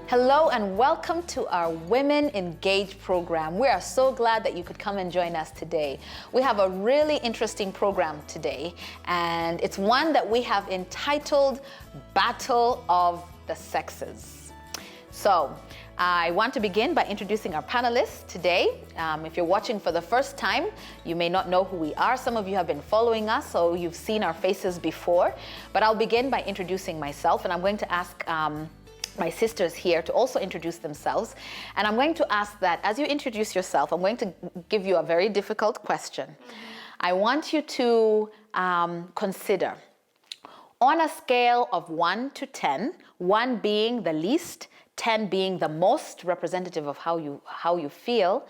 Hello and welcome to our Women Engage program. We are so glad that you could come and join us today. We have a really interesting program today, and it's one that we have entitled Battle of the Sexes. So I want to begin by introducing our panelists today. If you're watching for the first time, you may not know who we are. Some of you have been following us, so you've seen our faces before. But I'll begin by introducing myself, and I'm going to ask my sisters here to also introduce themselves. And I'm going to ask that as you introduce yourself, I'm going to give you a very difficult question. I want you to consider, on a scale of 1 to 10, 1 being the least, 10 being the most representative of how you feel,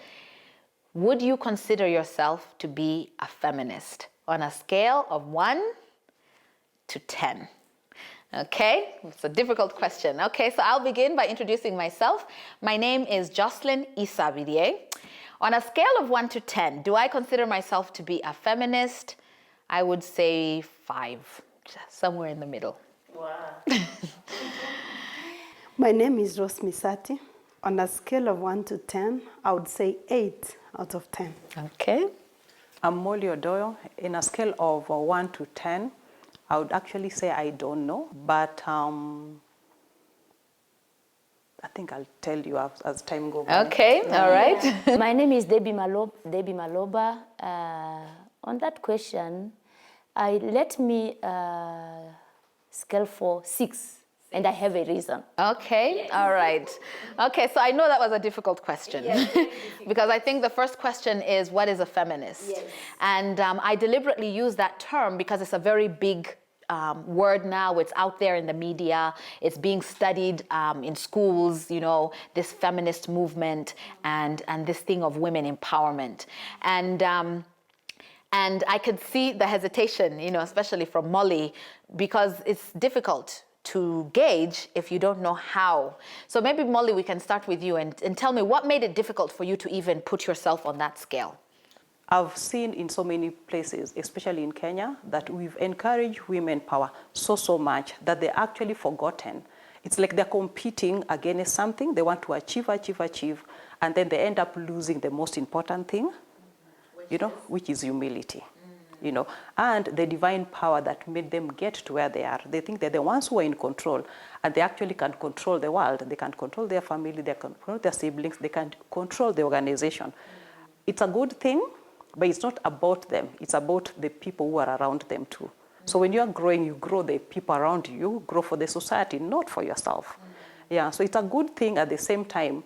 would you consider yourself to be a feminist on a scale of 1 to 10? Okay, it's a difficult question. Okay, so I'll begin by introducing myself. My name is Jocelyn Isabirie. On a scale of 1 to 10, do I consider myself to be a feminist? I would say 5, somewhere in the middle. Wow. My name is Rose Misati. On a scale of 1 to 10, I would say 8 out of 10. Okay. I'm Molly Odoyo. In a scale of 1 to 10, I would actually say I don't know, but I think I'll tell you as time goes on. Okay, all right. My name is Debbie Maloba. On that question, let me scale for 6. And I have a reason. Okay, yes. All right. Okay, so I know that was a difficult question. Yes, because I think the first question is, what is a feminist? Yes. And I deliberately use that term because it's a very big word now. It's out there in the media. It's being studied in schools, you know, this feminist movement and this thing of women empowerment. And I could see the hesitation, you know, especially from Molly, because it's difficult to gauge if you don't know how. So maybe, Molly, we can start with you and tell me what made it difficult for you to even put yourself on that scale. I've seen in so many places, especially in Kenya, that we've encouraged women power so much that they're actually forgotten. It's like they're competing against something. They want to achieve, and then they end up losing the most important thing, which is humility. You know, and the divine power that made them get to where they are. They think they're the ones who are in control, and they actually can control the world. They can control their family, they can control their siblings, they can control the organization. It's a good thing, but it's not about them. It's about the people who are around them too. So when you are growing, you grow the people around you, grow for the society, not for yourself. Yeah, so it's a good thing at the same time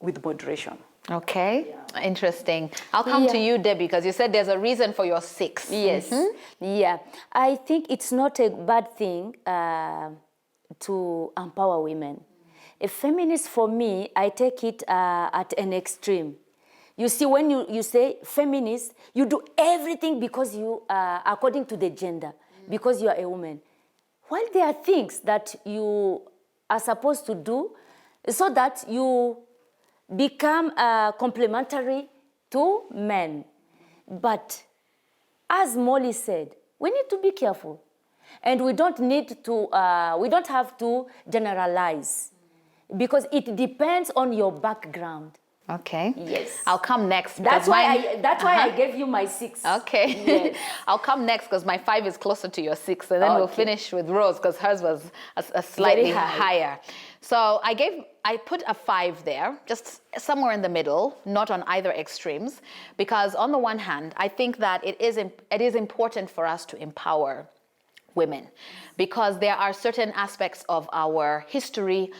with moderation. Okay, yeah. Interesting. I'll come to you, Debbie, because you said there's a reason for your 6. Yes, yeah. I think it's not a bad thing to empower women. A feminist, for me, I take it at an extreme. You see, when you say feminist, you do everything because you, according to the gender, because you are a woman. While there are things that you are supposed to do so that you become complementary to men. But as Molly said, we need to be careful. And we don't have to generalize because it depends on your background. Okay. Yes. I'll come next. That's why I gave you my 6. Okay. Yes. I'll come next because my 5 is closer to your 6, and then we'll finish with Rose because hers was a slightly higher. So I put a 5 there, just somewhere in the middle, not on either extremes, because on the one hand, I think that it is important for us to empower women, because there are certain aspects of our history,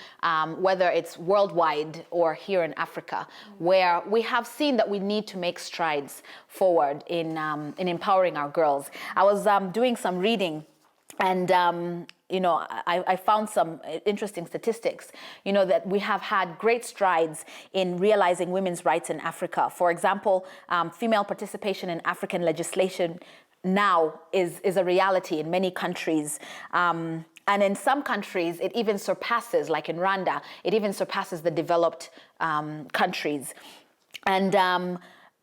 whether it's worldwide or here in Africa, where we have seen that we need to make strides forward in empowering our girls. I was doing some reading, and I found some interesting statistics, that we have had great strides in realizing women's rights in Africa. For example, female participation in African legislation now is a reality in many countries. And in some countries, it even surpasses, like in Rwanda, it even surpasses the developed countries. And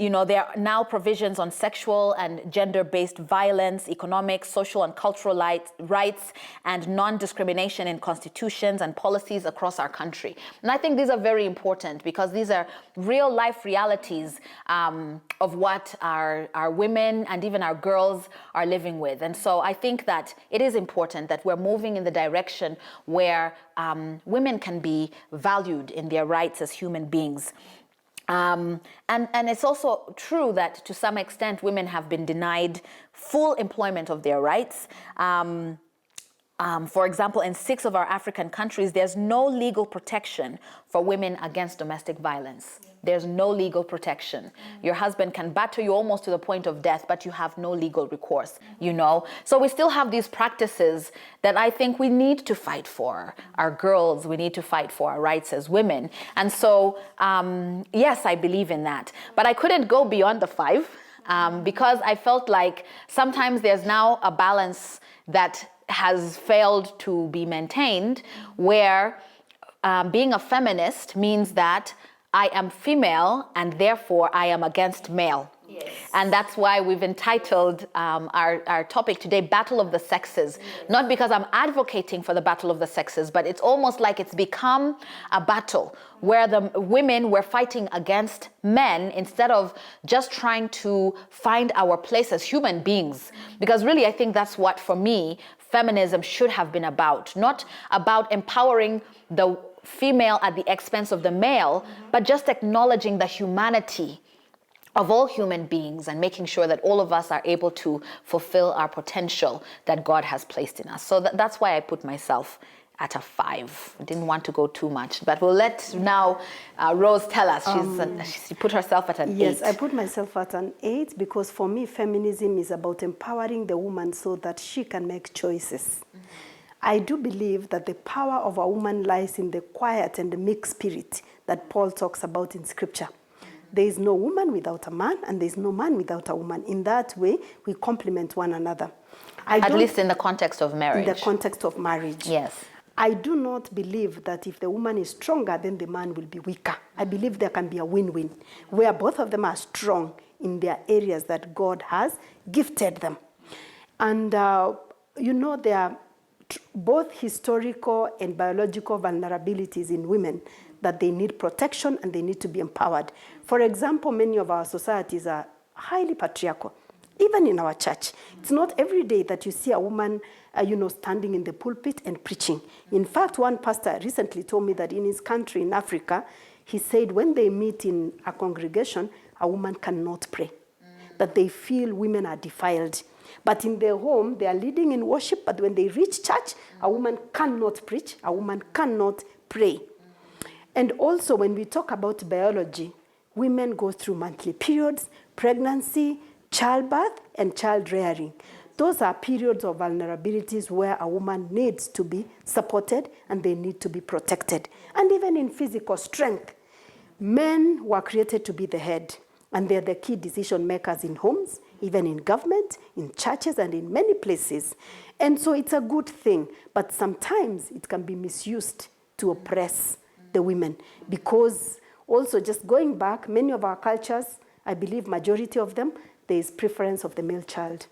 there are now provisions on sexual and gender-based violence, economic, social, and cultural rights, and non-discrimination in constitutions and policies across our country. And I think these are very important because these are real-life realities of what our women and even our girls are living with. And so I think that it is important that we're moving in the direction where women can be valued in their rights as human beings. And it's also true that to some extent women have been denied full employment of their rights. For example, in 6 of our African countries, there's no legal protection for women against domestic violence. There's no legal protection. Your husband can batter you almost to the point of death, but you have no legal recourse, So we still have these practices that I think we need to fight for. Our girls, we need to fight for our rights as women. And so, yes, I believe in that. But I couldn't go beyond the 5 because I felt like sometimes there's now a balance that has failed to be maintained, where being a feminist means that I am female and therefore I am against male. Yes. And that's why we've entitled our topic today, Battle of the Sexes. Yes. Not because I'm advocating for the battle of the sexes, but it's almost like it's become a battle where the women were fighting against men instead of just trying to find our place as human beings. Because really, I think that's what, for me, feminism should have been about. Not about empowering the female at the expense of the male, but just acknowledging the humanity of all human beings and making sure that all of us are able to fulfill our potential that God has placed in us. So that's why I put myself at a 5. I didn't want to go too much, but we'll let now Rose tell us. She put herself at an 8. Yes, I put myself at an 8 because for me, feminism is about empowering the woman so that she can make choices. I do believe that the power of a woman lies in the quiet and the meek spirit that Paul talks about in Scripture. There is no woman without a man, and there is no man without a woman. In that way, we complement one another. At least in the context of marriage. In the context of marriage. Yes. I do not believe that if the woman is stronger, then the man will be weaker. I believe there can be a win-win, where both of them are strong in their areas that God has gifted them. And, there are both historical and biological vulnerabilities in women that they need protection and they need to be empowered. For example, many of our societies are highly patriarchal, even in our church. It's not every day that you see a woman, standing in the pulpit and preaching. In fact, one pastor recently told me that in his country, in Africa, he said when they meet in a congregation, a woman cannot pray, that they feel women are defiled. But in their home, they are leading in worship, but when they reach church, a woman cannot preach, a woman cannot pray. And also, when we talk about biology, women go through monthly periods, pregnancy, childbirth, and child rearing. Those are periods of vulnerabilities where a woman needs to be supported and they need to be protected. And even in physical strength, men were created to be the head, and they're the key decision makers in homes, even in government, in churches, and in many places. And so it's a good thing, but sometimes it can be misused to oppress the women. Because also, just going back, many of our cultures, I believe majority of them, there is preference of the male child.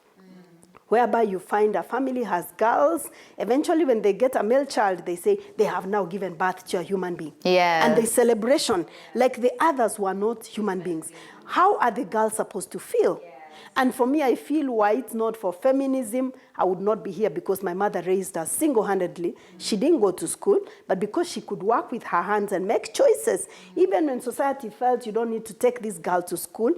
Whereby you find a family has girls, eventually when they get a male child, they say they have now given birth to a human being. Yes. And there's celebration, like the others who are not human beings. How are the girls supposed to feel? Yes. And for me, I feel why it's not for feminism, I would not be here because my mother raised us single-handedly. She didn't go to school, but because she could work with her hands and make choices. Even when society felt you don't need to take this girl to school,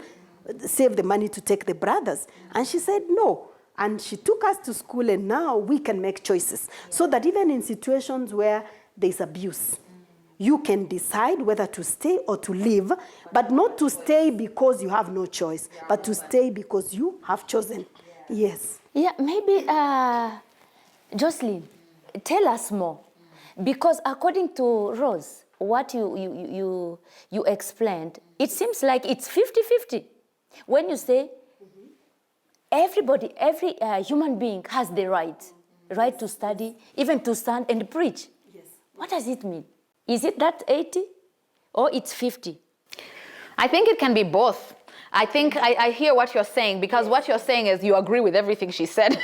save the money to take the brothers. And she said no. And she took us to school, and now we can make choices. So that even in situations where there's abuse, you can decide whether to stay or to leave, but not to stay because you have no choice, but to stay because you have chosen. Yes. Yeah, maybe, Jocelyn, tell us more. Because according to Rose, what you explained, it seems like it's 50-50. When you say, everybody, every human being has the right to study, even to stand and preach. Yes. What does it mean? Is it that 80 or it's 50? I think it can be both. I think I hear what you're saying, because what you're saying is you agree with everything she said.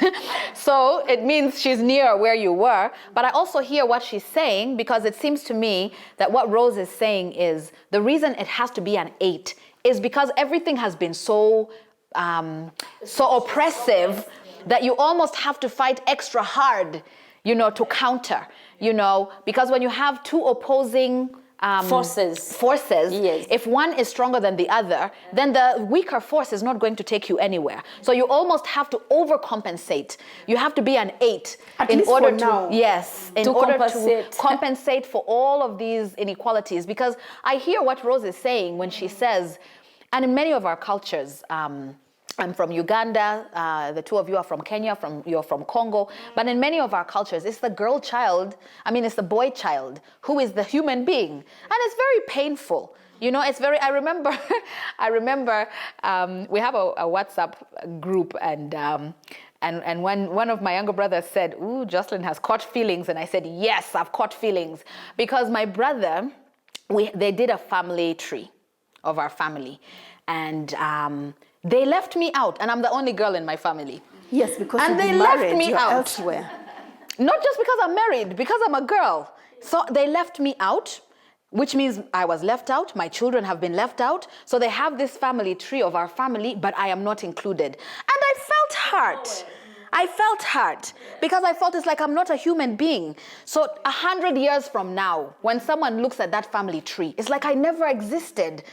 So it means she's near where you were. But I also hear what she's saying, because it seems to me that what Rose is saying is the reason it has to be an 8 is because everything has been so oppressive that you almost have to fight extra hard, to counter, because when you have two opposing forces, yes. if one is stronger than the other, then the weaker force is not going to take you anywhere. So you almost have to overcompensate. You have to be an 8 in order to compensate for all of these inequalities. Because I hear what Rose is saying when she says, and in many of our cultures, I'm from Uganda, the two of you are from Kenya, you're from Congo, but in many of our cultures, it's the it's the boy child who is the human being. And it's very painful. I remember we have a WhatsApp group, and when one of my younger brothers said, "Ooh, Jocelyn has caught feelings," and I said, "Yes, I've caught feelings," because my brother, they did a family tree of our family, and they left me out, and I'm the only girl in my family. Yes, because they left me you're out elsewhere. Not just because I'm married, because I'm a girl. So they left me out, which means I was left out. My children have been left out. So they have this family tree of our family, but I am not included. And I felt hurt. Because I felt it's like I'm not a human being. So 100 years from now, when someone looks at that family tree, it's like I never existed.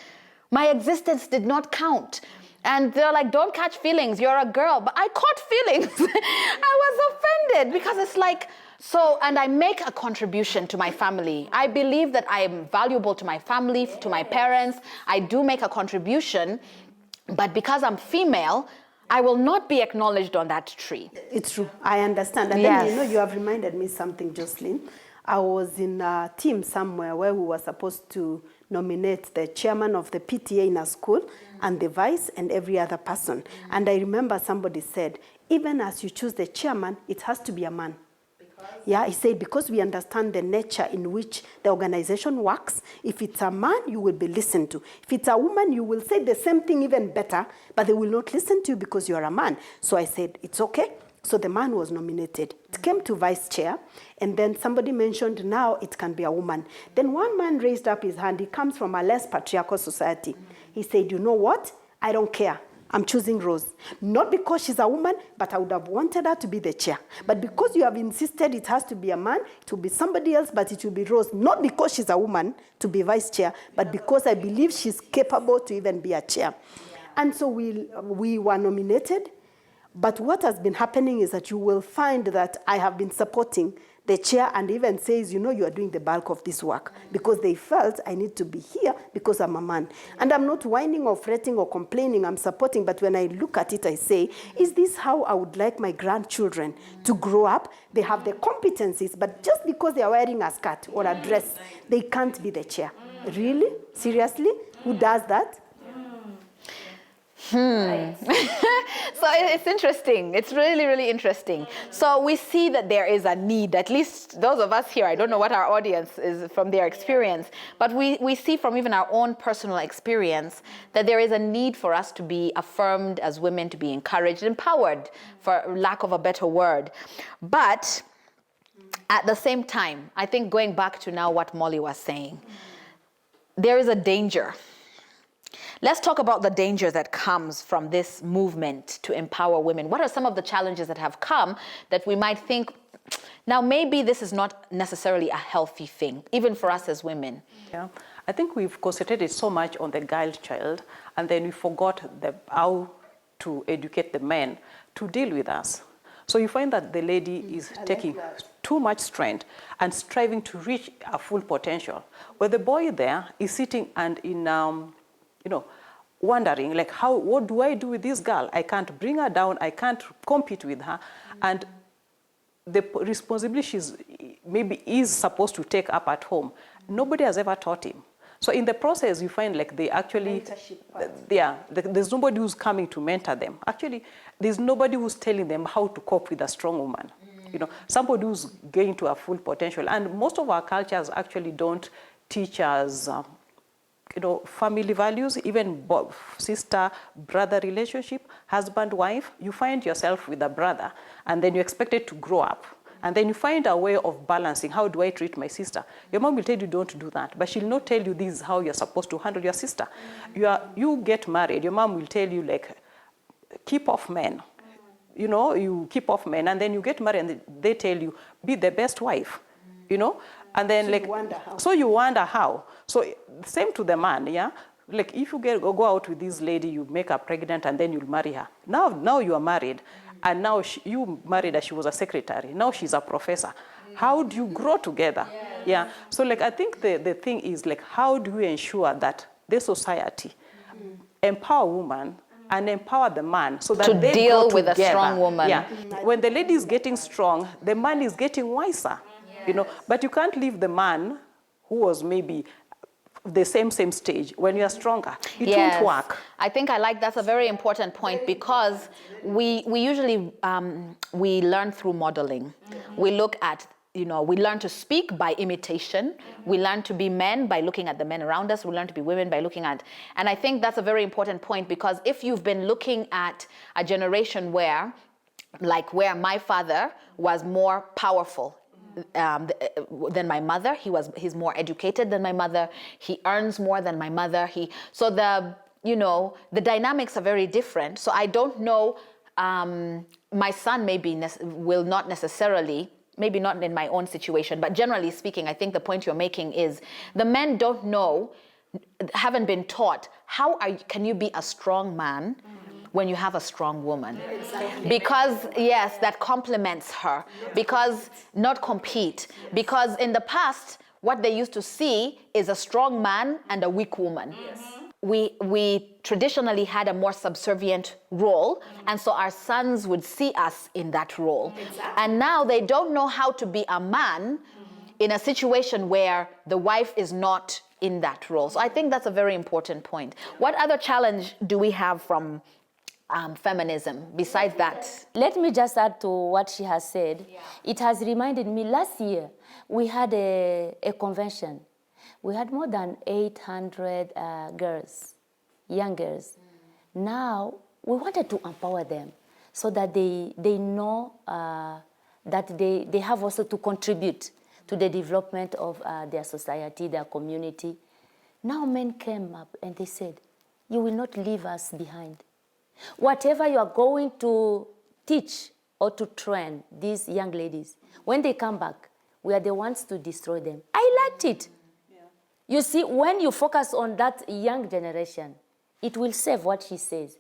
My existence did not count. And they're like, "Don't catch feelings, you're a girl." But I caught feelings. I was offended, because it's like, and I make a contribution to my family. I believe that I am valuable to my family, to my parents. I do make a contribution, but because I'm female, I will not be acknowledged on that tree. It's true, I understand. And Yes. then, you have reminded me something, Jocelyn. I was in a team somewhere where we were supposed to nominate the chairman of the PTA in a school and the vice and every other person. And I remember somebody said, even as you choose the chairman, it has to be a man. Yeah, he said, because we understand the nature in which the organization works. If it's a man, you will be listened to. If it's a woman, you will say the same thing even better, but they will not listen to you because you are a man. So I said, it's okay. So the man was nominated. It came to vice chair, and then somebody mentioned now it can be a woman. Then one man raised up his hand. He comes from a less patriarchal society. He said, "You know what? I don't care. I'm choosing Rose. Not because she's a woman, but I would have wanted her to be the chair. But because you have insisted it has to be a man, it will be somebody else, but it will be Rose. Not because she's a woman to be vice chair, but because I believe she's capable to even be a chair." And so we were nominated. But what has been happening is that you will find that I have been supporting the chair, and even says, you are doing the bulk of this work, because they felt I need to be here because I'm a man. And I'm not whining or fretting or complaining, I'm supporting. But when I look at it, I say, is this how I would like my grandchildren to grow up? They have the competencies, but just because they are wearing a skirt or a dress, they can't be the chair. Really? Seriously? Who does that? So it's interesting. It's really, really interesting. So we see that there is a need, at least those of us here, I don't know what our audience is from their experience, but we see from even our own personal experience that there is a need for us to be affirmed as women, to be encouraged, empowered, for lack of a better word. But at the same time, I think going back to now what Molly was saying, there is a danger. Let's talk about the danger that comes from this movement to empower women. What are some of the challenges that have come that we might think, now maybe this is not necessarily a healthy thing, even for us as women? Yeah, I think we've concentrated so much on the girl child, and then we forgot how to educate the men to deal with us. So you find that the lady is taking too much strength and striving to reach a full potential, where the boy there is sitting and in wondering, like, what do I do with this girl? I can't bring her down. I can't compete with her. And the responsibility she's maybe is supposed to take up at home, nobody has ever taught him. So in the process, you find like they actually, there's nobody who's coming to mentor them. Actually, there's nobody who's telling them how to cope with a strong woman. Somebody who's getting to a full potential. And most of our cultures actually don't teach us family values, even sister-brother relationship, husband-wife, you find yourself with a brother, and then you're expected to grow up. And then you find a way of balancing. How do I treat my sister? Your mom will tell you don't do that, but she'll not tell you this is how you're supposed to handle your sister. You get married, your mom will tell you like, keep off men. You keep off men, and then you get married and they tell you, be the best wife, And then so you wonder how. So same to the man, yeah? Like if you go out with this lady, you make her pregnant and then you'll marry her. Now you are married. And now you married her, she was a secretary. Now she's a professor. How do you grow together? Yeah. So I think the thing is how do we ensure that the society empower women and empower the man so that they deal grow with together. a strong woman. Yeah. When the lady is getting strong, the man is getting wiser. But you can't leave the man who was maybe the same stage when you are stronger. It won't work. I think that's a very important point, because we usually we learn through modeling. We look at, we learn to speak by imitation. We learn to be men by looking at the men around us. We learn to be women by looking at, and I think that's a very important point, because if you've been looking at a generation where my father was more powerful than my mother. He's more educated than my mother. He earns more than my mother. So the dynamics are very different. So I don't know, my son will not necessarily, maybe not in my own situation, but generally speaking, I think the point you're making is the men don't know, haven't been taught, can you be a strong man when you have a strong woman? Exactly. Because, yes, that complements her. Because, not compete. Because in the past, what they used to see is a strong man and a weak woman. Yes. We traditionally had a more subservient role, and so our sons would see us in that role. Exactly. And now they don't know how to be a man in a situation where the wife is not in that role. So I think that's a very important point. What other challenge do we have from feminism besides that? Let me just add to what she has said. Yeah. It has reminded me, last year we had a convention. We had more than 800 girls, young girls. Now we wanted to empower them so that they know that they have also to contribute to the development of their society, their community. Now men came up and they said, you will not leave us behind. Whatever you are going to teach or to train these young ladies, when they come back, we are the ones to destroy them. I liked it. Yeah. You see, when you focus on that young generation, it will save what she says.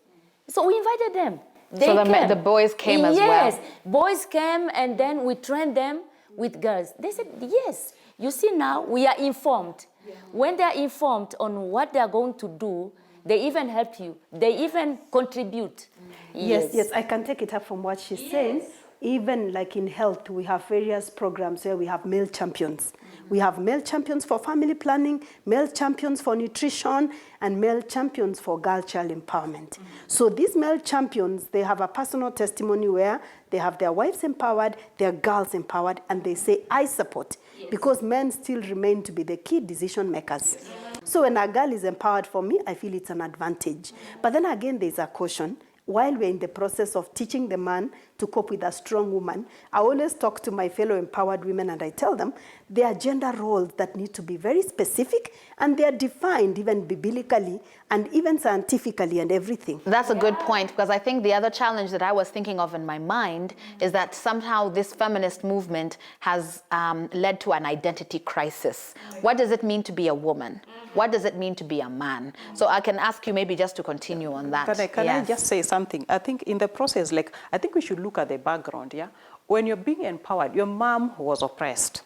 So we invited them. The boys came as well? Yes, boys came, and then we trained them with girls. They said, yes. You see, now we are informed. Yeah. When they are informed on what they are going to do, they even help you. They even contribute. Yes, I can take it up from what she's saying. Even like in health, we have various programs where we have male champions. We have male champions for family planning, male champions for nutrition, and male champions for girl-child empowerment. So these male champions, they have a personal testimony where they have their wives empowered, their girls empowered, and they say, I support. Because men still remain to be the key decision makers. So when a girl is empowered, for me, I feel it's an advantage. But then again, there's a caution. While we're in the process of teaching the man to cope with a strong woman, I always talk to my fellow empowered women and I tell them there are gender roles that need to be very specific, and they are defined even biblically and even scientifically and everything. That's a good point, because I think the other challenge that I was thinking of in my mind is that somehow this feminist movement has led to an identity crisis. What does it mean to be a woman? What does it mean to be a man? So I can ask you maybe just to continue on that. Can I just say something? I think in the process, I think we should look at the background, yeah? When you're being empowered, your mom was oppressed.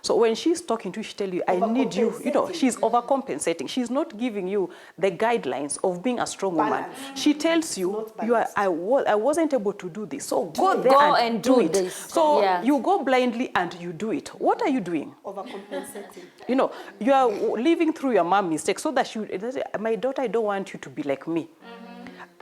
So when she's talking to you, she tells you, I need you, she's overcompensating. She's not giving you the guidelines of being a strong woman. She tells you, I wasn't able to do this. So go there and do it. This. So you go blindly and you do it. What are you doing? Overcompensating. You are living through your mom's mistakes so that my daughter, I don't want you to be like me.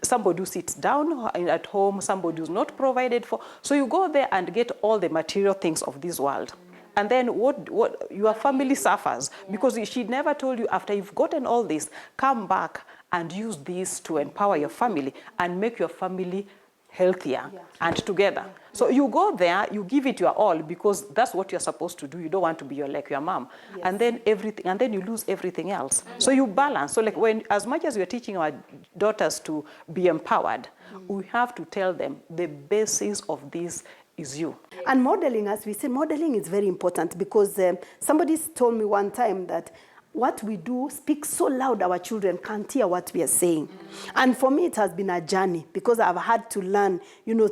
Somebody who sits down at home, somebody who's not provided for. So you go there and get all the material things of this world. And then what your family suffers because she never told you after you've gotten all this, come back and use this to empower your family and make your family healthier and together. So you go there, you give it your all because that's what you're supposed to do. You don't want to be like your mom. And then everything, and then you lose everything else. So you balance. So like as much as we're teaching our daughters to be empowered, we have to tell them the basis of this is you. And modeling, as we say, modeling is very important because somebody told me one time that what we do speaks so loud our children can't hear what we are saying. And for me, it has been a journey because I've had to learn,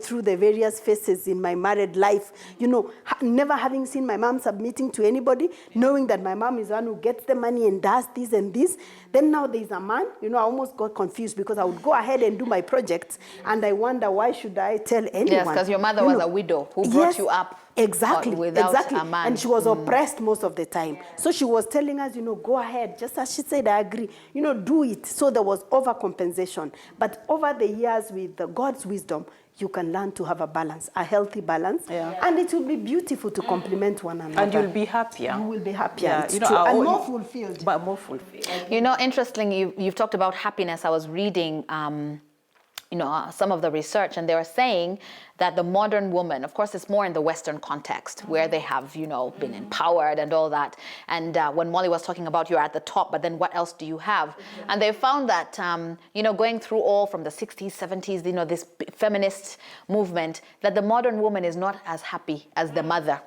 through the various phases in my married life, never having seen my mom submitting to anybody, knowing that my mom is the one who gets the money and does this and this. Then now there's a man, I almost got confused because I would go ahead and do my projects and I wonder, why should I tell anyone? Yes, because your mother was a widow who brought you up. Exactly, without exactly. a man. And she was oppressed most of the time. So she was telling us, go ahead. Just as she said, I agree. Do it. So there was overcompensation. But over the years, with God's wisdom, you can learn to have a balance, a healthy balance. Yeah. And it will be beautiful to complement one another. And you'll be happier. You will be happier. Yeah, it's true. And more fulfilled. But more fulfilled. Interestingly, you've talked about happiness. I was reading some of the research, and they were saying that the modern woman, of course, it's more in the Western context where they have, been empowered and all that. And when Molly was talking about you're at the top, but then what else do you have? And they found that, going through all from the 60s, 70s, this feminist movement, that the modern woman is not as happy as the mother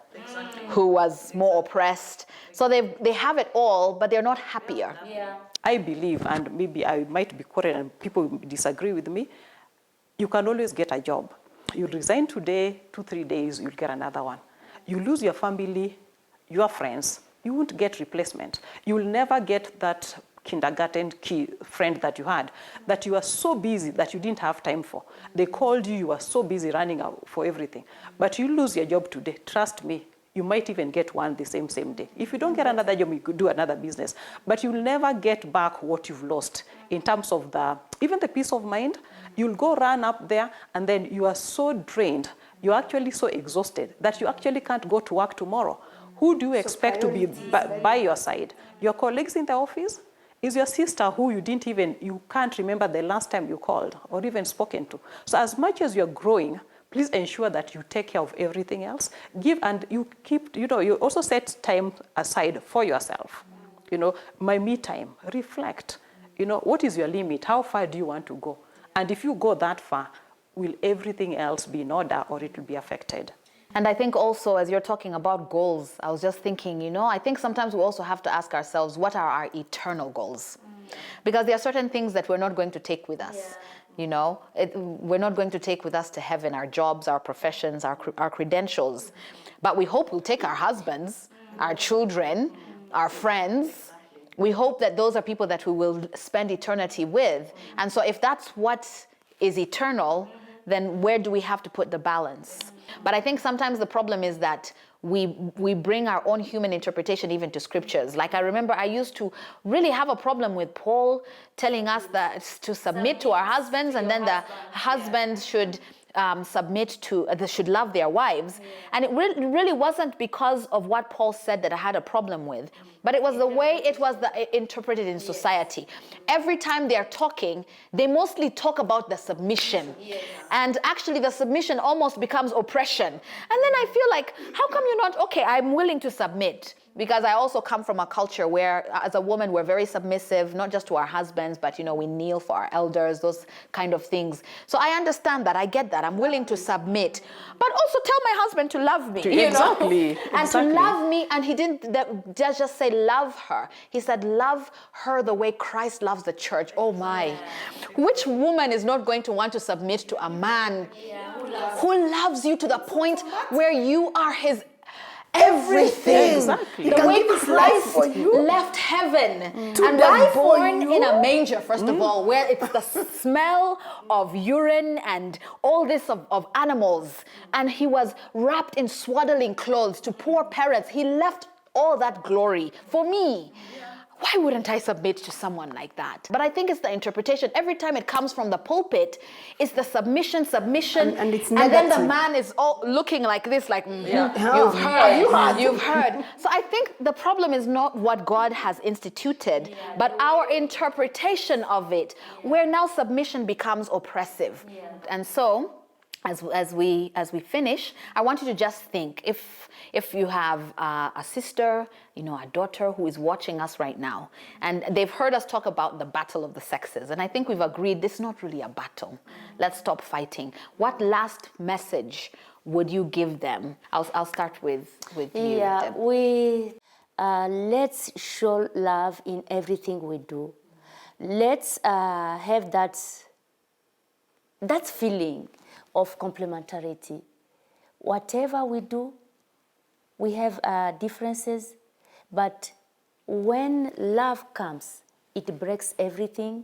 who was more oppressed. So they have it all, but they're not happier. Yeah. I believe, and maybe I might be correct and people disagree with me, you can always get a job. You resign today, 2-3 days, you'll get another one. You lose your family, your friends, you won't get replacement. You will never get that kindergarten friend that you had, that you are so busy that you didn't have time for. They called you, you were so busy running out for everything. But you lose your job today, trust me, you might even get one the same day. If you don't get another job, you could do another business. But you'll never get back what you've lost in terms of even the peace of mind. You'll go run up there and then you are so drained. You're actually so exhausted that you actually can't go to work tomorrow. Who do you expect to be by your side? Your colleagues in the office? Is your sister who you can't remember the last time you called or even spoken to? So as much as you're growing, please ensure that you take care of everything else. Give and you keep, you also set time aside for yourself. My me time, reflect. What is your limit? How far do you want to go? And if you go that far, will everything else be in order or it will be affected? And I think also, as you're talking about goals, I was just thinking, I think sometimes we also have to ask ourselves, what are our eternal goals? Because there are certain things that we're not going to take with us. Yeah. We're not going to take with us to heaven our jobs, our professions, our credentials. But we hope we'll take our husbands, our children, our friends. We hope that those are people that we will spend eternity with. And so if that's what is eternal, then where do we have to put the balance? But I think sometimes the problem is that we bring our own human interpretation even to scriptures. Like I remember I used to really have a problem with Paul telling us that to submit to our husbands, and then the husbands should should love their wives. And it really wasn't because of what Paul said that I had a problem with, but it was the way it was interpreted in society. Every time they're talking, they mostly talk about the submission. And actually the submission almost becomes oppression. And then I feel like, how come you're not, okay, I'm willing to submit. Because I also come from a culture where, as a woman, we're very submissive, not just to our husbands, but, we kneel for our elders, those kind of things. So I understand that. I get that. I'm willing to submit. But also tell my husband to love me. Exactly. And to love me. And he didn't just say love her. He said love her the way Christ loves the church. Oh, my. Which woman is not going to want to submit to a man who loves you to the point where you are his everything. Exactly. The way Christ left heaven and was born in a manger, first of all, where it's the smell of urine and all this of animals. And he was wrapped in swaddling clothes to poor parents. He left all that glory for me. why wouldn't I submit to someone like that? But I think it's the interpretation. Every time it comes from the pulpit, it's the submission, and it's and then the man is all looking like this, like, you've heard. So I think the problem is not what God has instituted, but our interpretation of it, where now submission becomes oppressive. And so, as we finish, I want you to just think, if you have a sister, a daughter who is watching us right now, and they've heard us talk about the battle of the sexes, and I think we've agreed this is not really a battle. Let's stop fighting. What last message would you give them? I'll start with you. Yeah, let's show love in everything we do. Let's have that feeling of complementarity. Whatever we do, we have differences, but when love comes, it breaks everything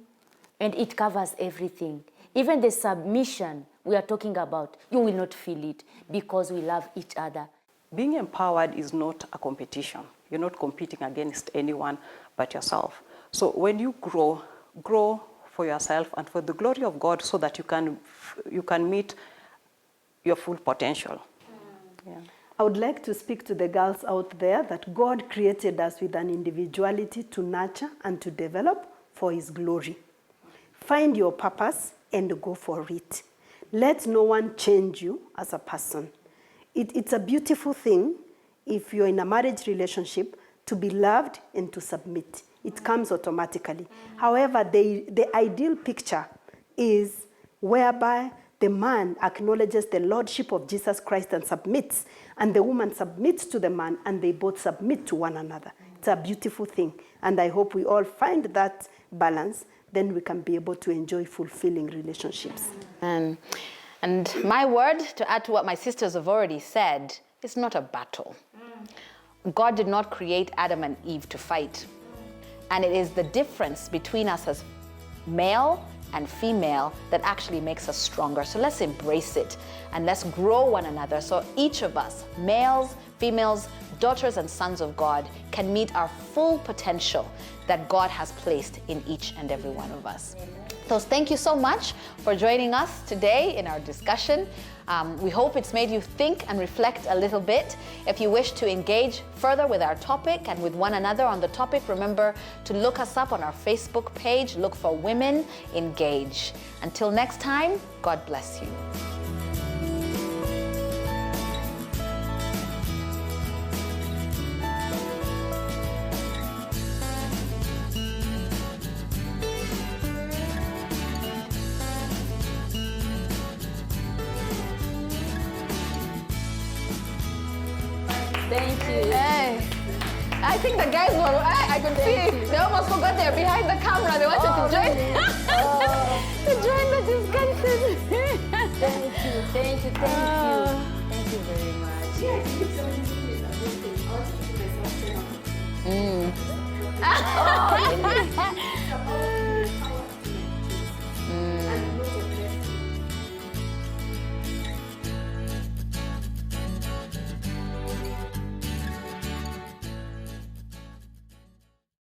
and it covers everything. Even the submission we are talking about, you will not feel it because we love each other. Being empowered is not a competition. You're not competing against anyone but yourself. So when you grow for yourself and for the glory of God, so that you can meet your full potential. Yeah. I would like to speak to the girls out there that God created us with an individuality to nurture and to develop for His glory. Find your purpose and go for it. Let no one change you as a person. It's a beautiful thing if you're in a marriage relationship to be loved and to submit. It comes automatically. However, the ideal picture is whereby the man acknowledges the lordship of Jesus Christ and submits, and the woman submits to the man, and they both submit to one another. It's a beautiful thing, and I hope we all find that balance. Then we can be able to enjoy fulfilling relationships. And my word, to add to what my sisters have already said, it's not a battle. God did not create Adam and Eve to fight. And it is the difference between us as male and female that actually makes us stronger. So let's embrace it and let's grow one another. So each of us, males, females, daughters and sons of God, can meet our full potential that God has placed in each and every one of us. So thank you so much for joining us today in our discussion. We hope it's made you think and reflect a little bit. If you wish to engage further with our topic and with one another on the topic, remember to look us up on our Facebook page. Look for Women Engage. Until next time, God bless you. Thank you. Hey, I think the guys were, I could see, they almost forgot they're behind the camera. They wanted to join, to join the discussion. Thank you very much.